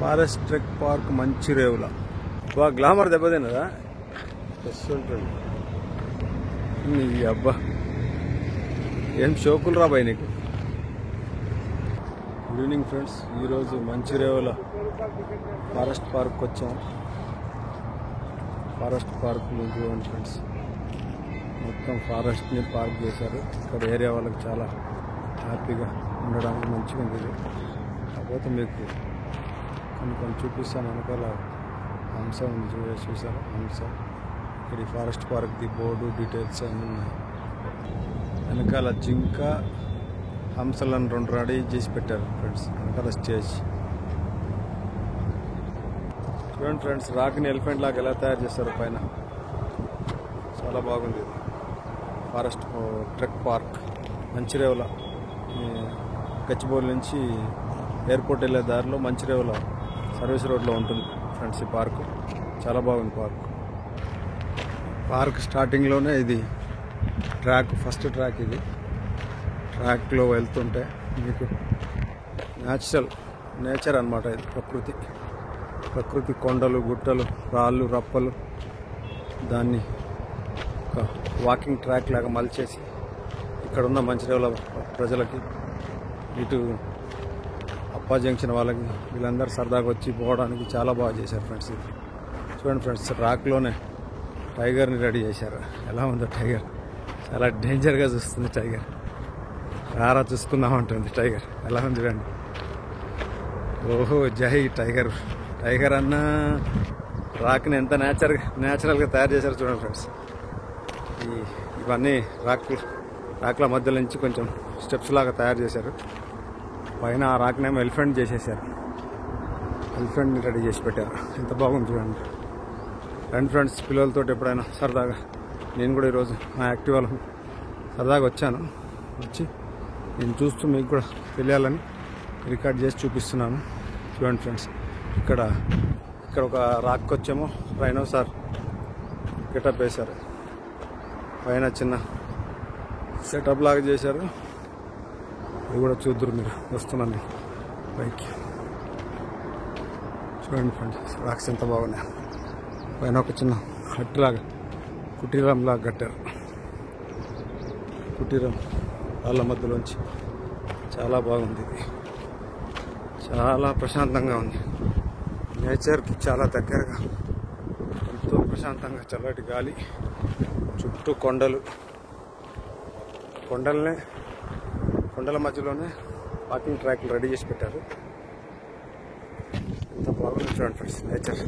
Forest trek park Manchirevula. బాగా glamour దెబ్బతిన్నదా ఉంటుంది. నీ అబ్బా ఏం షోకులు రాబాయి నీకు. గుడ్ ఈవినింగ్ ఫ్రెండ్స్, ఈరోజు మంచిరేవుల ఫారెస్ట్ పార్క్ వచ్చాం. ఫారెస్ట్ పార్క్ చూడండి ఫ్రెండ్స్, మొత్తం ఫారెస్ట్ని పార్క్ చేశారు. ఇక్కడ ఏరియా వాళ్ళకి చాలా హ్యాపీగా ఉండడానికి మంచిగా ఉంది. కాకపోతే మీకు కొన్ని చూపిస్తాను. వెనకాల హంస ఉంది, చూసారు హంస. ఇక్కడ ఈ ఫారెస్ట్ పార్క్ది బోర్డు డీటెయిల్స్ అన్నీ ఉన్నాయి. వెనకాల జింక హంసలను 2 రెడీ చేసి పెట్టారు ఫ్రెండ్స్. వెనకాల స్టేజ్ చూడండి ఫ్రెండ్స్, రాక్ని ఎలిఫెంట్ లాగా ఎలా తయారు చేస్తారు పైన. చాలా బాగుంది ఇది. Forest trek park Manchirevula, Gachibowli నుంచి ఎయిర్పోర్ట్ వెళ్ళే దారిలో మంచిరేవుల సర్వీస్ రోడ్లో ఉంటుంది ఫ్రెండ్స్ ఈ పార్క్. చాలా బాగుంది పార్క్ స్టార్టింగ్లోనే ఇది ట్రాక్, ఫస్ట్ ట్రాక్. ఇది ట్రాక్లో వెళ్తుంటే మీకు నేచర్ అన్నమాట. ఇది ప్రకృతి కొండలు, గుట్టలు, రాళ్ళు, రప్పలు, దాన్ని ఒక వాకింగ్ ట్రాక్ లాగా మలిచేసి ఇక్కడ ఉన్న మంచిరేవుల ప్రజలకి, ఇటు అప్పా జంక్షన్ వాళ్ళకి, వీళ్ళందరూ సరదాగా వచ్చి పోవడానికి చాలా బాగా చేశారు ఫ్రెండ్స్. ఇది చూడండి ఫ్రెండ్స్, రాక్లోనే టైగర్ని రెడీ చేశారు. ఎలా ఉందో టైగర్, చాలా డేంజర్గా చూస్తుంది టైగర్. రారా చూసుకుందామంటుంది టైగర్. ఎలా ఉంది చూడండి. ఓహో జై టైగర్. టైగర్ అన్న రాక్ని ఎంత న్యాచురల్గా తయారు చేశారు చూడండి ఫ్రెండ్స్. ఇవన్నీ రాక్ల మధ్య నుంచి కొంచెం స్టెప్స్ లాగా తయారు చేశారు. పైన ఆ రాక్నేమో ఎలిఫెంట్ చేసేసారు. ఎలిఫెంట్ని రెడీ చేసి పెట్టారు. ఎంత బాగుంది చూడండి. రండి ఫ్రెండ్స్, పిల్లలతో ఎప్పుడైనా సరదాగా. నేను కూడా ఈరోజు మా యాక్టివాలో సరదాగా వచ్చాను. వచ్చి నేను చూస్తూ మీకు కూడా తెలియాలని రికార్డ్ చేసి చూపిస్తున్నాను. చూడండి ఫ్రెండ్స్, ఇక్కడ ఒక రాక్ వచ్చేమో రైనోసార్ గెటప్ వేశారు. పైన చిన్న సెటప్ లాగా చేశారు. ఇది కూడా చూద్దరు మీరు. వస్తున్నాను పైకి. చూడండి ఫ్రెండ్స్, రాక్స్ ఎంత బాగున్నాయి. పైన ఒక చిన్న హట్ లాగా, కుటీరం లాగా కట్టారు. కుటీరం వాళ్ళ మధ్యలోంచి చాలా బాగుంది. ఇది చాలా ప్రశాంతంగా ఉంది. నేచర్కి చాలా దగ్గరగా, ఎంతో ప్రశాంతంగా, చల్లటి గాలి, చుట్టూ కొండల మధ్యలోనే వాకింగ్ ట్రాక్లు రెడీ చేసి పెట్టారు. ఎంత బాగుంది చూడండి ఫ్రెండ్స్. నేచర్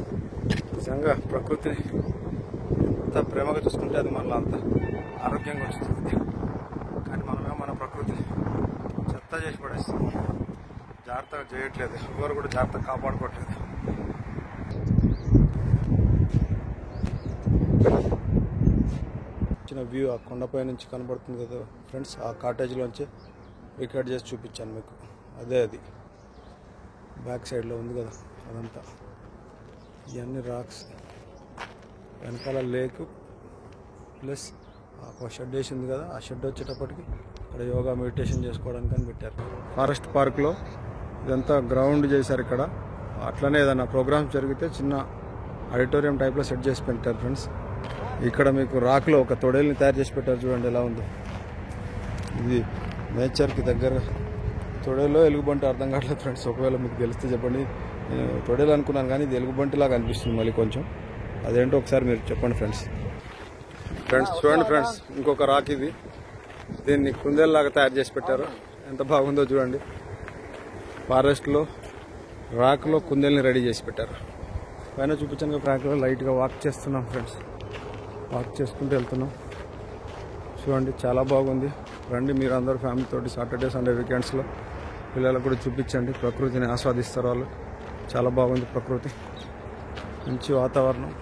నిజంగా ప్రకృతిని ఎంత ప్రేమగా చూసుకుంటే అది మనలో అంత ఆరోగ్యంగా వస్తుంది. కానీ మనమే మన ప్రకృతి చెత్త చేసి పడేస్తాం. జాగ్రత్తగా చేయట్లేదు, ఎవరు కూడా జాగ్రత్తగా కాపాడుకోవట్లేదు. చిన్న వ్యూ ఆ కొండపై నుంచి కనబడుతుంది కదా ఫ్రెండ్స్. ఆ కాటేజ్లోంచి రికార్డ్ చేసి చూపించాను మీకు. అది బ్యాక్ సైడ్లో ఉంది కదా, అదంతా ఇవన్నీ రాక్స్. వెనకాల లేక్ ప్లస్ ఒక షెడ్ వేసి ఉంది కదా, ఆ షెడ్ వచ్చేటప్పటికి ఇక్కడ యోగా మెడిటేషన్ చేసుకోవడానికి అని పెట్టారు. ఫారెస్ట్ పార్క్లో ఇదంతా గ్రౌండ్ చేశారు. ఇక్కడ అట్లనే ఏదైనా ప్రోగ్రామ్స్ జరిగితే చిన్న ఆడిటోరియం టైప్లో సెట్ చేసి పెట్టారు ఫ్రెండ్స్. ఇక్కడ మీకు రాక్లో ఒక తొడేల్ని తయారు చేసి పెట్టారు. చూడండి ఎలా ఉందో. ఇది నేచర్కి దగ్గర. తొడేలో ఎలుగుబంటి అర్థం కావట్లేదు ఫ్రెండ్స్. ఒకవేళ మీకు తెలిస్తే చెప్పండి. నేను తొడేలు అనుకున్నాను కానీ ఇది ఎలుగుబంటి లాగా అనిపిస్తుంది మళ్ళీ కొంచెం. అదేంటో ఒకసారి మీరు చెప్పండి ఫ్రెండ్స్. చూడండి ఫ్రెండ్స్, ఇంకొక రాక్ ఇది. దీన్ని కుందేల్లాగా తయారు చేసి పెట్టారు. ఎంత బాగుందో చూడండి. ఫారెస్ట్లో రాక్లో కుందేల్ని రెడీ చేసి పెట్టారు. పైన చూపించాను ట్రాక్లో లైట్గా వాక్ చేస్తున్నాం ఫ్రెండ్స్. వాక్ చేసుకుంటూ వెళ్తున్నాం. చూడండి చాలా బాగుంది. రండి మీరు అందరూ ఫ్యామిలీతోటి సాటర్డే సండే వీకెండ్స్లో పిల్లలకు కూడా చూపించండి. ప్రకృతిని ఆస్వాదిస్తారు వాళ్ళు. చాలా బాగుంది ప్రకృతి, మంచి వాతావరణం.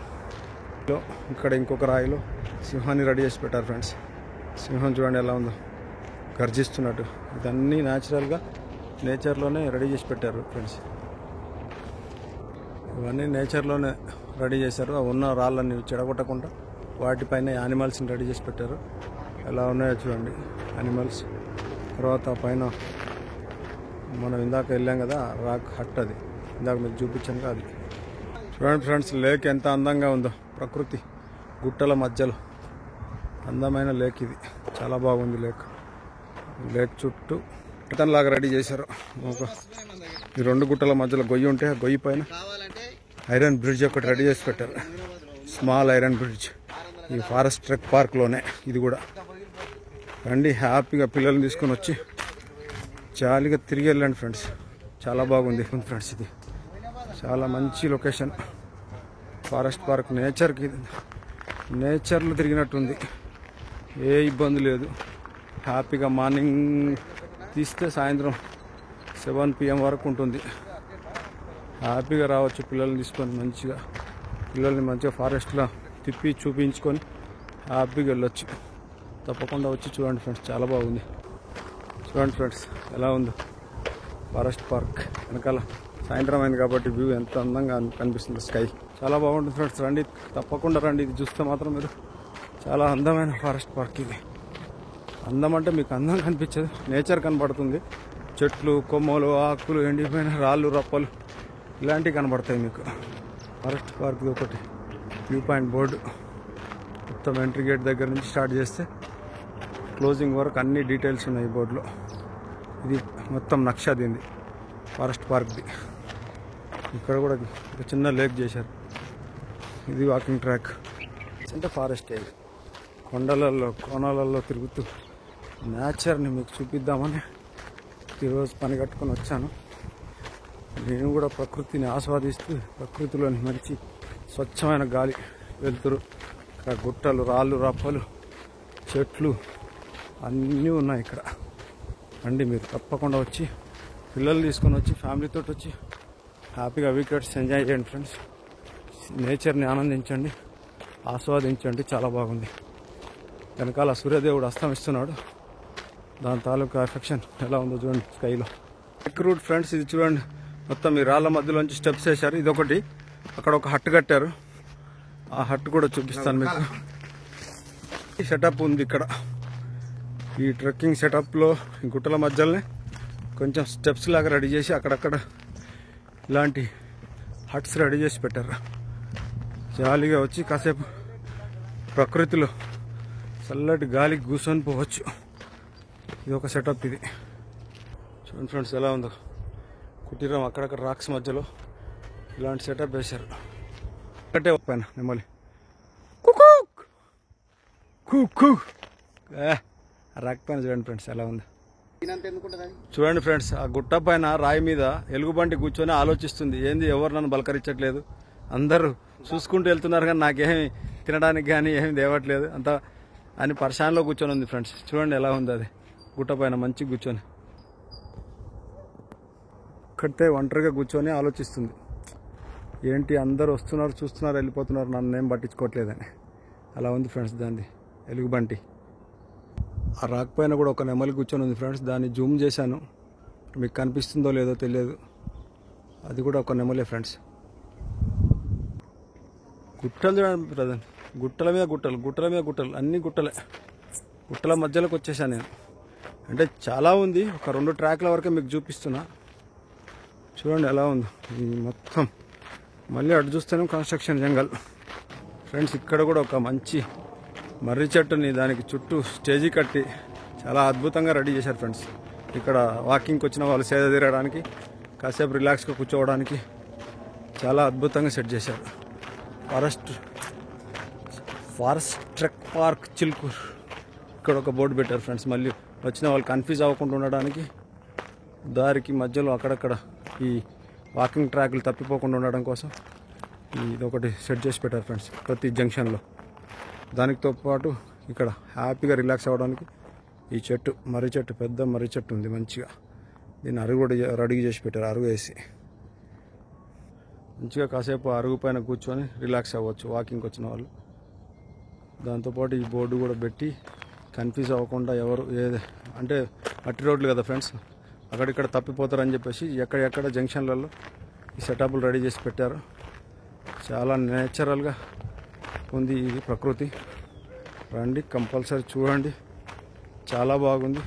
ఇక్కడ ఇంకొక రాయిలో సింహాన్ని రెడీ చేసి పెట్టారు ఫ్రెండ్స్. సింహం చూడండి ఎలా ఉందో, గర్జిస్తున్నట్టు. ఇదన్నీ నేచర్లోనే రెడీ చేసి పెట్టారు ఫ్రెండ్స్. ఇవన్నీ నేచర్లోనే రెడీ చేశారు. ఉన్న రాళ్ళని చెడగొట్టకుండా వాటిపైన యానిమల్స్ని రెడీ చేసి పెట్టారు. ఎలా ఉన్నాయో చూడండి యానిమల్స్. తర్వాత పైన మనం ఇందాక వెళ్ళాం కదా రాక్ హట్, అది ఇందాక మీకు చూపించాను అది. చూడండి ఫ్రెండ్స్, లేక్ ఎంత అందంగా ఉందో. ప్రకృతి గుట్టల మధ్యలో అందమైన లేక్ ఇది. చాలా బాగుంది లేక్. లేక్ చుట్టూ లాగా రెడీ చేశారు. ఈ రెండు గుట్టల మధ్యలో గొయ్యి ఉంటే ఆ గొయ్యి పైన ఐరన్ బ్రిడ్జ్ ఒకటి రెడీ చేసి పెట్టారు. స్మాల్ ఐరన్ బ్రిడ్జ్ ఈ ఫారెస్ట్ ట్రెక్ పార్క్లోనే. ఇది కూడా రండి, హ్యాపీగా పిల్లల్ని తీసుకొని వచ్చి జాలీగా తిరిగి వెళ్ళండి ఫ్రెండ్స్. చాలా బాగుంది ఫ్రెండ్స్. ఇది చాలా మంచి లొకేషన్. ఫారెస్ట్ పార్క్ నేచర్లో తిరిగినట్టుంది. ఏ ఇబ్బంది లేదు. హ్యాపీగా మార్నింగ్ తీస్తే సాయంత్రం 7 PM వరకు ఉంటుంది. హ్యాపీగా రావచ్చు పిల్లల్ని తీసుకొని. పిల్లల్ని మంచిగా ఫారెస్ట్లో తిప్పి చూపించుకొని హ్యాపీగా వెళ్ళొచ్చు. తప్పకుండా వచ్చి చూడండి ఫ్రెండ్స్, చాలా బాగుంది. చూడండి ఫ్రెండ్స్ ఎలా ఉందో ఫారెస్ట్ పార్క్. వెనకాల సాయంత్రం అయింది కాబట్టి వ్యూ ఎంత అందంగా కనిపిస్తుంది. స్కై చాలా బాగుంటుంది ఫ్రెండ్స్. రండి, తప్పకుండా రండి. ఇది చూస్తే మాత్రం మీరు చాలా అందమైన ఫారెస్ట్ పార్క్ ఇది. అందం అంటే మీకు అందం కనిపించదు, నేచర్ కనబడుతుంది. చెట్లు, కొమ్మలు, ఆకులు, ఎండిపోయిన రాళ్ళు, రప్పలు ఇలాంటివి కనబడతాయి మీకు. ఫారెస్ట్ పార్క్ ఒకటి వ్యూ పాయింట్ బోర్డు. మొత్తం ఎంట్రీ గేట్ దగ్గర నుంచి స్టార్ట్ చేస్తే క్లోజింగ్ వరకు అన్ని డీటెయిల్స్ ఉన్నాయి ఈ బోర్డులో. ఇది మొత్తం నక్షా దీంది ఫారెస్ట్ పార్క్ది. ఇక్కడ కూడా ఒక చిన్న లేక్ చేశారు. ఇది వాకింగ్ ట్రాక్. అంటే ఫారెస్ట్ ఏరియా కొండలలో కోణాలలో తిరుగుతూ నేచర్ని మీకు చూపిద్దామని ఈరోజు పని కట్టుకొని వచ్చాను. నేను కూడా ప్రకృతిని ఆస్వాదిస్తూ ప్రకృతిలోని మంచి స్వచ్ఛమైన గాలి, వెలుతురు, ఇక్కడ గుట్టలు, రాళ్ళు, రప్పలు, చెట్లు అన్నీ ఉన్నాయి ఇక్కడ. రండి, మీరు తప్పకుండా వచ్చి పిల్లలు తీసుకొని వచ్చి ఫ్యామిలీతో వచ్చి హ్యాపీగా వీకెండ్స్ ఎంజాయ్ చేయండి ఫ్రెండ్స్. నేచర్ని ఆనందించండి, ఆస్వాదించండి. చాలా బాగుంది. వెనకాల సూర్యదేవుడు అస్తమిస్తున్నాడు. దాని తాలూకా ఎఫెక్షన్ ఎలా ఉందో చూడండి స్కైలో. ట్రెక్ రూట్ ఫ్రెండ్స్ ఇది చూడండి. మొత్తం ఈ రాళ్ళ మధ్యలోంచి స్టెప్స్ వేశారు. ఇదొకటి, అక్కడ ఒక హట్ కట్టారు. ఆ హట్ కూడా చూపిస్తాను మీకు. ఈ సెటప్ ఉంది ఇక్కడ. ఈ ట్రెక్కింగ్ సెటప్లో ఈ గుట్టల మధ్యలోనే కొంచెం స్టెప్స్ లాగా రెడీ చేసి అక్కడక్కడ ఇలాంటి హట్స్ రెడీ చేసి పెట్టారు. జాలీగా వచ్చి కాసేపు ప్రకృతిలో చల్లటి గాలికి కూర్చొని పోవచ్చు. ఇది ఒక సెటప్. ఇది చూడండి ఫ్రెండ్స్ ఎలా ఉందో. కుటీరం అక్కడక్కడ రాక్స్ మధ్యలో ఇలాంటి సెటప్ వేశారు. ఒకటే పైన నెమ్మలి రాక్ పైన చూడండి ఫ్రెండ్స్ ఎలా ఉంది. చూడండి ఫ్రెండ్స్, ఆ గుట్ట పైన రాయి మీద ఎలుగుబంటి కూర్చొని ఆలోచిస్తుంది. ఏంది ఎవరు నన్ను బలకరించట్లేదు, అందరూ చూసుకుంటూ వెళ్తున్నారు కానీ నాకేమి తినడానికి కానీ ఏమి తేవట్లేదు అంతా అని పరిశానలో కూర్చొని ఉంది ఫ్రెండ్స్. చూడండి ఎలా ఉంది అది గుట్ట పైన మంచిగా కూర్చొని. ఒక్కటే ఒంటరిగా కూర్చొని ఆలోచిస్తుంది. ఏంటి అందరూ వస్తున్నారు, చూస్తున్నారు, వెళ్ళిపోతున్నారు, నన్ను ఏం పట్టించుకోవట్లేదని. అలా ఉంది ఫ్రెండ్స్ దాన్ని ఎలుగుబంటి. ఆ రాక్ పైన కూడా ఒక నెమలి కూర్చొని ఉంది ఫ్రెండ్స్. దాన్ని జూమ్ చేశాను, మీకు కనిపిస్తుందో లేదో తెలియదు. అది కూడా ఒక నెమలే ఫ్రెండ్స్. గుట్టలు చూడండి బ్రదర్, గుట్టల మీద గుట్టలు, గుట్టల మీద గుట్టలు, అన్ని గుట్టలే. గుట్టల మధ్యలోకి వచ్చేసాను నేను. అంటే చాలా ఉంది, ఒక 2 ట్రాక్ల వరకే మీకు చూపిస్తున్నా. చూడండి ఎలా ఉందో ఈ మొత్తం. మళ్ళీ అటు చూస్తేనే కన్స్ట్రక్షన్ జంగల్ ఫ్రెండ్స్. ఇక్కడ కూడా ఒక మంచి మర్రి చెట్టుని దానికి చుట్టూ స్టేజీ కట్టి చాలా అద్భుతంగా రెడీ చేశారు ఫ్రెండ్స్. ఇక్కడ వాకింగ్కి వచ్చిన వాళ్ళు సేద తీరడానికి, కాసేపు రిలాక్స్గా కూర్చోవడానికి చాలా అద్భుతంగా సెట్ చేశారు. Forest trek park Chilkur. ఇక్కడ ఒక బోర్డు పెట్టారు ఫ్రెండ్స్. మళ్ళీ వచ్చిన వాళ్ళు కన్ఫ్యూజ్ అవ్వకుండా ఉండడానికి దారికి మధ్యలో అక్కడక్కడ ఈ వాకింగ్ ట్రాక్లు తప్పిపోకుండా ఉండడం కోసం ఇదొకటి సెట్ చేసి పెట్టారు ఫ్రెండ్స్ ప్రతి జంక్షన్లో. దానితో పాటు ఇక్కడ హ్యాపీగా రిలాక్స్ అవ్వడానికి ఈ చెట్టు, మర్రి చెట్టు, పెద్ద మర్రి చెట్టు ఉంది మంచిగా. దీన్ని అరుగు కూడా రెడీ చేసి పెట్టారు, అరుగు వేసి. మంచిగా కాసేపు అరుగు పైన కూర్చొని రిలాక్స్ అవ్వచ్చు వాకింగ్కి వచ్చిన వాళ్ళు. దాంతోపాటు ఈ బోర్డు కూడా పెట్టి కన్ఫ్యూజ్ అవ్వకుండా ఎవరు అంటే మట్టి రోడ్లు కదా ఫ్రెండ్స్, అక్కడిక్కడ తప్పిపోతారని చెప్పేసి ఎక్కడెక్కడ జంక్షన్లలో ఈ సెటప్లు రెడీ చేసి పెట్టారు. చాలా నేచురల్గా ఉంది ఇది ప్రకృతి. రండి, కంపల్సరీ చూడండి, చాలా బాగుంది.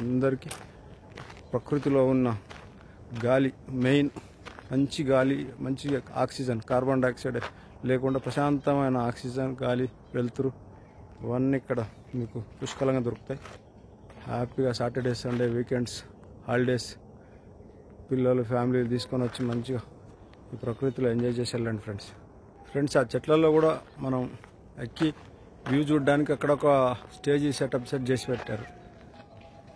అందరికీ ప్రకృతిలో ఉన్న గాలి మెయిన్ మంచి గాలి, మంచి ఆక్సిజన్, కార్బన్ డైఆక్సైడ్ లేకుండా ప్రశాంతమైన ఆక్సిజన్, గాలి, వెలుతురు ఇవన్నీ ఇక్కడ మీకు పుష్కలంగా దొరుకుతాయి. హ్యాపీగా సాటర్డే, సండే, వీకెండ్స్, హాలిడేస్ పిల్లలు, ఫ్యామిలీలు తీసుకొని వచ్చి మంచిగా ఈ ప్రకృతిలో ఎంజాయ్ చేసి వెళ్ళండి ఫ్రెండ్స్. ఆ చెట్లలో కూడా మనం ఎక్కి వ్యూ చూడడానికి అక్కడ ఒక స్టేజ్ సెట్ చేసి పెట్టారు.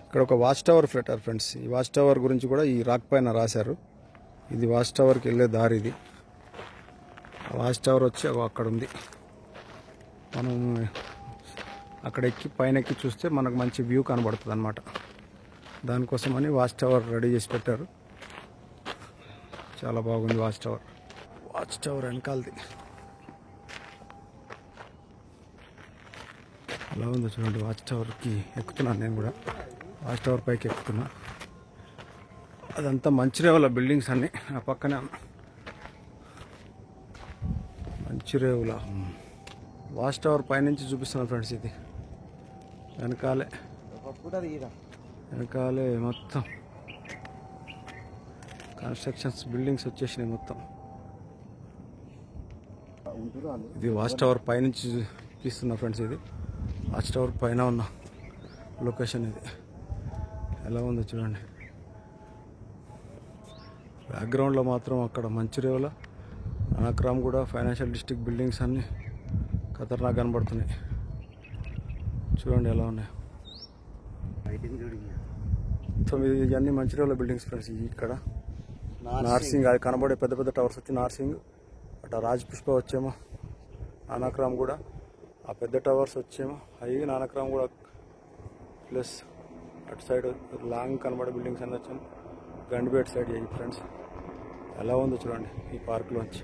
ఇక్కడ ఒక వాచ్ టవర్ పెట్టారు ఫ్రెండ్స్. ఈ వాచ్ టవర్ గురించి కూడా ఈ రాక్ పైన రాశారు. ఇది వాచ్ టవర్కి వెళ్ళే దారి. ఇది వాచ్ టవర్ వచ్చి అక్కడ ఉంది. మనం అక్కడ ఎక్కి పైన ఎక్కి చూస్తే మనకు మంచి వ్యూ కనబడుతుంది అన్నమాట. దానికోసమని వాచ్ టవర్ రెడీ చేసి పెట్టారు. చాలా బాగుంది వాచ్ టవర్ వెనకాలది ఎలా ఉందో చూడండి. వాచ్ టవర్కి ఎక్కుతున్నాను నేను కూడా. వాచ్ టవర్ పైకి ఎక్కుతున్నా. అదంతా మంచిర్యాల బిల్డింగ్స్ అన్నీ. ఆ పక్కనే మంచిర్యాల వాచ్ టవర్ పైనుంచి చూపిస్తున్నాను ఫ్రెండ్స్. ఇది వెనకాలే మొత్తం కన్స్ట్రక్షన్స్, బిల్డింగ్స్ వచ్చేసినాయి మొత్తం. ఇది వాచ్ టవర్ పైనుంచి తీస్తున్నా ఫ్రెండ్స్. ఇది వాచ్ టవర్ పైన ఉన్న లొకేషన్. ఇది ఎలా ఉందో చూడండి. బ్యాక్గ్రౌండ్లో మాత్రం అక్కడ మంచిర్యాల, అనక్రామ్గూడ, ఫైనాన్షియల్ డిస్ట్రిక్ట్ బిల్డింగ్స్ అన్నీ ఖతర్నాక్ కనబడుతున్నాయి. చూడండి ఎలా ఉన్నాయి. ఇవన్నీ మంచిర్యాల బిల్డింగ్స్ ఫ్రెండ్స్. ఇక్కడ నార్సింగ్, అది కనబడే పెద్ద పెద్ద టవర్స్ వచ్చి నార్సింగ్, అటు రాజపుష్ప వచ్చేమో నానక్రామ్గూడ, ఆ పెద్ద టవర్స్ వచ్చేమో అవి నానక్రామ్గూడ, ప్లస్ అటు సైడ్ లాంగ్ కనబడే బిల్డింగ్స్ అన్నీ వచ్చాము గండిపేట సైడ్. అయ్యి ఫ్రెండ్స్ ఎలా ఉందో చూడండి. ఈ పార్క్లోంచి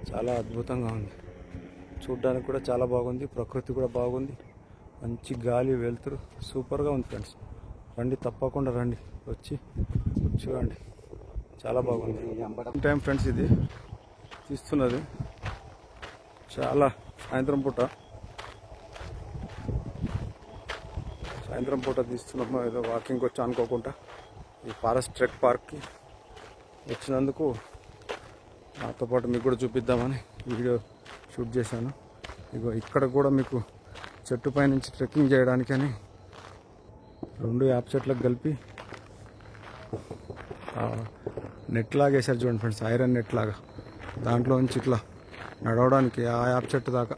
చాలా అద్భుతంగా ఉంది. చూడ్డానికి కూడా చాలా బాగుంది. ప్రకృతి కూడా బాగుంది. మంచి గాలి, వెలుతురు సూపర్గా ఉంది ఫ్రెండ్స్. రండి, తప్పకుండా రండి, వచ్చి చూడండి. చాలా బాగుంది. టైం ఫ్రెండ్స్ ఇది తీస్తున్నది. చాలా సాయంత్రం పూట తీస్తున్నాము. ఏదో వాకింగ్ వచ్చి అనుకోకుండా ఈ ఫారెస్ట్ ట్రెక్ పార్క్కి వచ్చినందుకు నాతో పాటు మీకు కూడా చూపిద్దామని వీడియో షూట్ చేశాను. ఇగో ఇక్కడ కూడా మీకు చెట్టు పై నుంచి ట్రెక్కింగ్ చేయడానికని 2 యాప చెట్లకు కలిపి నెట్ లాగా వేసారు చూడండి ఫ్రెండ్స్. ఐరన్ నెట్ లాగా. దాంట్లో నుంచి ఇట్లా నడవడానికి ఆ యాప చెట్టు దాకా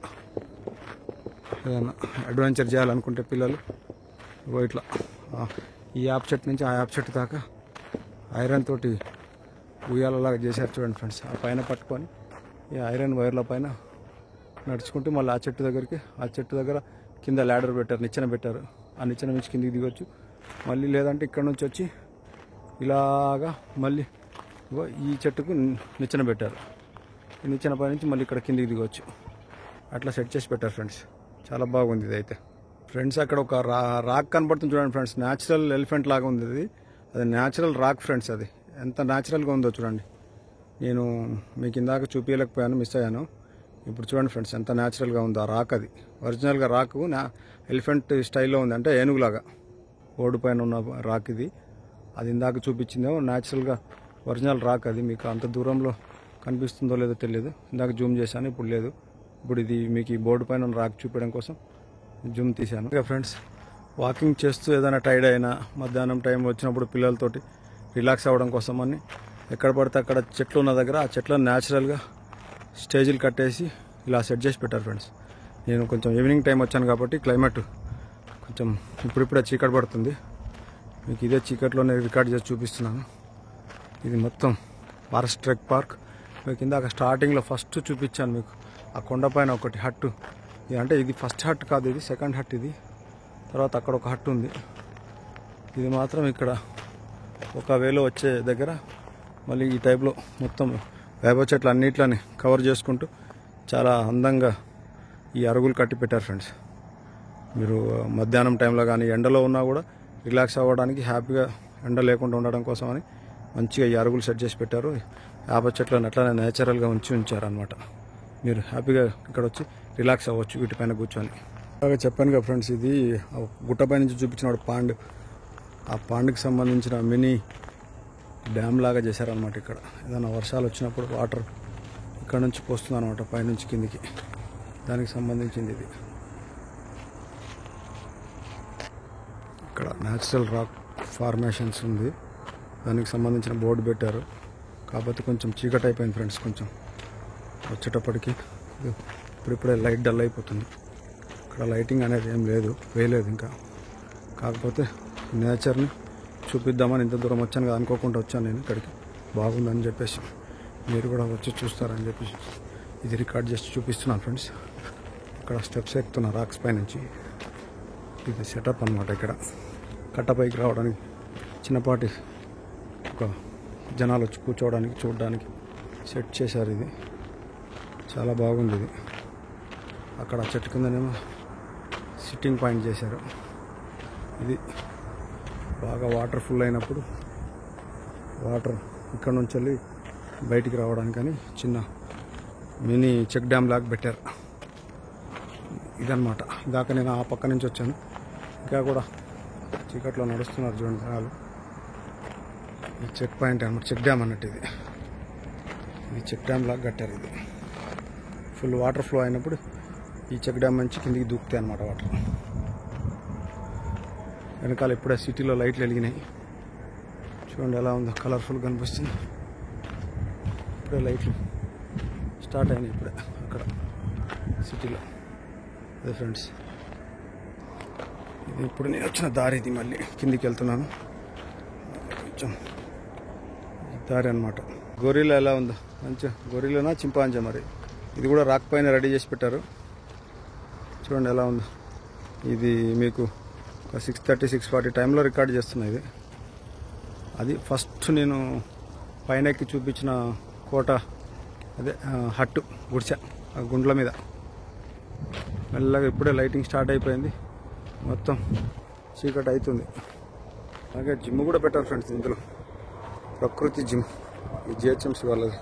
ఏదైనా అడ్వెంచర్ చేయాలనుకుంటే పిల్లలు ఇట్లా ఈ యాప చెట్టు నుంచి ఆ యాప చెట్టు దాకా ఐరన్ తోటి ఉయ్యాలలాగా చేశారు చూడండి ఫ్రెండ్స్. ఆ పైన పట్టుకొని ఈ ఐరన్ వైర్ల పైన నడుచుకుంటూ మళ్ళీ ఆ చెట్టు దగ్గర కింద ల్యాడర్ పెట్టారు, నిచ్చెన పెట్టారు. ఆ నిచ్చెన నుంచి కిందికి దిగొచ్చు. మళ్ళీ లేదంటే ఇక్కడ నుంచి వచ్చి ఇలాగా మళ్ళీ ఈ చెట్టుకు నిచ్చెన పెట్టారు. ఈ నిచ్చెన పై నుంచి మళ్ళీ ఇక్కడ కిందికి దిగవచ్చు. అట్లా సెట్ చేసి పెట్టారు ఫ్రెండ్స్. చాలా బాగుంది ఇది అయితే ఫ్రెండ్స్. అక్కడ ఒక రాక్ కనబడుతుంది చూడండి ఫ్రెండ్స్. న్యాచురల్ ఎలిఫెంట్ లాగా ఉంది ఇది. అది న్యాచురల్ రాక్ ఫ్రెండ్స్. అది ఎంత న్యాచురల్గా ఉందో చూడండి. నేను మీకు ఇందాక చూపించలేకపోయాను, మిస్ అయ్యాను. ఇప్పుడు చూడండి ఫ్రెండ్స్ ఎంత న్యాచురల్గా ఉందో ఆ రాక్. అది ఒరిజినల్గా రాకు ఎలిఫెంట్ స్టైల్లో ఉంది, అంటే ఏనుగులాగా ఓడు పైన ఉన్న రాక్ ఇది. అది ఇందాక చూపించిందేమో న్యాచురల్గా ఒరిజినల్ రాక్. అది మీకు అంత దూరంలో కనిపిస్తుందో లేదో తెలియదు. ఇందాక జూమ్ చేశాను, ఇప్పుడు లేదు. ఇప్పుడు ఇది మీకు ఈ బోర్డు పైన రాక్ చూపించడం కోసం జూమ్ తీశాను. ఇక ఫ్రెండ్స్ వాకింగ్ చేస్తూ ఏదైనా టైర్డ్ అయినా మధ్యాహ్నం టైం వచ్చినప్పుడు పిల్లలతోటి రిలాక్స్ అవ్వడం కోసం అని ఎక్కడ పడితే అక్కడ చెట్లు ఉన్న దగ్గర ఆ చెట్లను న్యాచురల్గా స్టేజీలు కట్టేసి ఇలా సెట్ చేసి పెట్టారు ఫ్రెండ్స్. నేను కొంచెం ఈవినింగ్ టైం వచ్చాను కాబట్టి క్లైమేట్ కొంచెం ఇప్పుడిప్పుడే చీకటి పడుతుంది. మీకు ఇదే చీకట్లోనే రికార్డ్ చేసి చూపిస్తున్నాను. ఇది మొత్తం ఫారెస్ట్ ట్రెక్ పార్క్. మీకు ఇందాక స్టార్టింగ్లో ఫస్ట్ చూపించాను మీకు ఆ కొండపైన ఒకటి హట్టు. అంటే ఇది ఫస్ట్ హట్ కాదు, ఇది సెకండ్ హట్. ఇది తర్వాత అక్కడ ఒక హట్ ఉంది. ఇది మాత్రం ఇక్కడ ఒక వేలో వచ్చే దగ్గర మళ్ళీ ఈ టైప్లో మొత్తం వేప చెట్లు అన్నిట్లని కవర్ చేసుకుంటూ చాలా అందంగా ఈ అరుగులు కట్టి పెట్టారు ఫ్రెండ్స్. మీరు మధ్యాహ్నం టైంలో కానీ ఎండలో ఉన్నా కూడా రిలాక్స్ అవ్వడానికి, హ్యాపీగా ఎండ లేకుండా ఉండడం కోసం అని మంచిగా ఈ అరుగులు సెట్ చేసి పెట్టారు. వేప చెట్లను అట్లానే నేచురల్గా ఉంచారనమాట. మీరు హ్యాపీగా ఇక్కడ వచ్చి రిలాక్స్ అవ్వచ్చు వీటిపైన కూర్చొని. అలాగే చెప్పాను కదా ఫ్రెండ్స్, ఇది గుట్టపై నుంచి చూపించిన పాండ్. ఆ పాండ్కి సంబంధించిన మినీ డ్యామ్ లాగా చేశారనమాట. ఇక్కడ ఏదైనా వర్షాలు వచ్చినప్పుడు వాటర్ ఇక్కడ నుంచి పోస్తుంది అనమాట, పైనుంచి కిందికి. దానికి సంబంధించింది ఇది. ఇక్కడ న్యాచురల్ రాక్ ఫార్మేషన్స్ ఉంది, దానికి సంబంధించిన బోర్డు పెట్టారు. కాకపోతే కొంచెం చీకటి అయిపోయింది ఫ్రెండ్స్. కొంచెం వచ్చేటప్పటికి ఇప్పుడిప్పుడే లైట్ డల్ అయిపోతుంది. ఇక్కడ లైటింగ్ అనేది ఏం లేదు, వేయలేదు ఇంకా. కాకపోతే నేచర్ని చూపిద్దామని ఇంత దూరం వచ్చాను కదా, అనుకోకుండా వచ్చాను నేను ఇక్కడికి. బాగుందని చెప్పేసి మీరు కూడా వచ్చి చూస్తారని చెప్పేసి ఇది రికార్డ్ చేసి చూపిస్తున్నాను ఫ్రెండ్స్. ఇక్కడ స్టెప్స్ ఎక్కుతున్నా రాక్స్ పై నుంచి. ఇది సెటప్ అనమాట. ఇక్కడ కట్టపైకి రావడానికి చిన్నపాటి ఒక జనాలు వచ్చి కూర్చోవడానికి చూడడానికి సెట్ చేశారు. ఇది చాలా బాగుంది. ఇది అక్కడ చెట్టు కిందనేమో సిట్టింగ్ పాయింట్ చేశారు. ఇది బాగా వాటర్ ఫుల్ అయినప్పుడు వాటర్ ఇక్కడ నుంచి వెళ్ళి బయటికి రావడానికని చిన్న మినీ చెక్ డ్యామ్ లాగా పెట్టారు. ఇదనమాట. దాకా నేను ఆ పక్క నుంచి వచ్చాను. ఇంకా కూడా చీకట్లో నడుస్తున్నారు చూడండి జనాలు. ఈ చెక్ పాయింట్ అనమాట, చెక్ డ్యామ్ అన్నట్టు. ఇది చెక్ డ్యామ్ లాగా కట్టారు. ఇది ఫుల్ వాటర్ ఫ్లో అయినప్పుడు ఈ చెక్ డ్యామ్ నుంచి కిందికి దూకుతాయి అనమాట వాటర్. వెనకాల ఇప్పుడే సిటీలో లైట్లు వెలిగినాయి చూడండి ఎలా ఉందో, కలర్ఫుల్గా కనిపిస్తుంది. ఇప్పుడే లైట్లు స్టార్ట్ అయినాయి ఇప్పుడే అక్కడ సిటీలో. అదే ఫ్రెండ్స్, ఇది ఇప్పుడు నేను వచ్చిన దారి. ఇది మళ్ళీ కిందికి వెళ్తున్నాను. కొంచెం దారి అనమాట. గొరిల్లా ఎలా ఉందో, మంచిగా గొరిల్లానా చింపాంజా మరి. ఇది కూడా రాక్ పైన రెడీ చేసి పెట్టారు చూడండి ఎలా ఉందో. ఇది మీకు ఒక 6:30, 6:40 టైంలో రికార్డ్ చేస్తున్నా. ఇది అది ఫస్ట్ నేను పైన ఎక్కి చూపించిన కోట, అదే హట్టు గుడిసె, ఆ గుండ్ల మీద. మెల్లగా ఇప్పుడే లైటింగ్ స్టార్ట్ అయిపోయింది, మొత్తం చీకటి అవుతుంది. అలాగే జిమ్ కూడా పెట్టారు ఫ్రెండ్స్ ఇందులో, ప్రకృతి జిమ్. ఈ జిహెచ్ఎంసీ వాళ్ళది.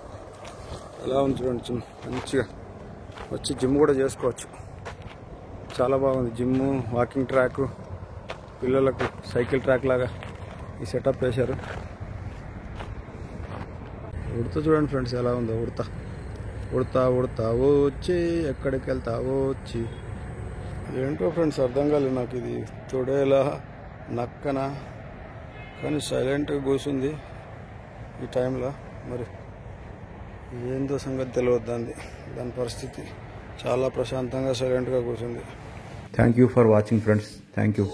ఎలా ఉంది చూడండి జిమ్. మంచిగా వచ్చి జిమ్ కూడా చేసుకోవచ్చు. చాలా బాగుంది జిమ్. వాకింగ్ ట్రాక్, పిల్లలకు సైకిల్ ట్రాక్ లాగా ఈ సెటప్ వేశారు. ఉడతా చూడండి ఫ్రెండ్స్ ఎలా ఉందో. ఉడతా వచ్చి ఎక్కడికి వెళ్తావో వచ్చి. ఏంటో ఫ్రెండ్స్ అర్థం కాలేదు నాకు. ఇది తొడేలా నక్కన, కానీ సైలెంట్గా కూర్చుంది ఈ టైంలో. మరి ఏందో సంగతి తెలియదు దాని పరిస్థితి. చాలా ప్రశాంతంగా సైలెంట్గా కూర్చుంది. Thank you for watching friends. Thank you.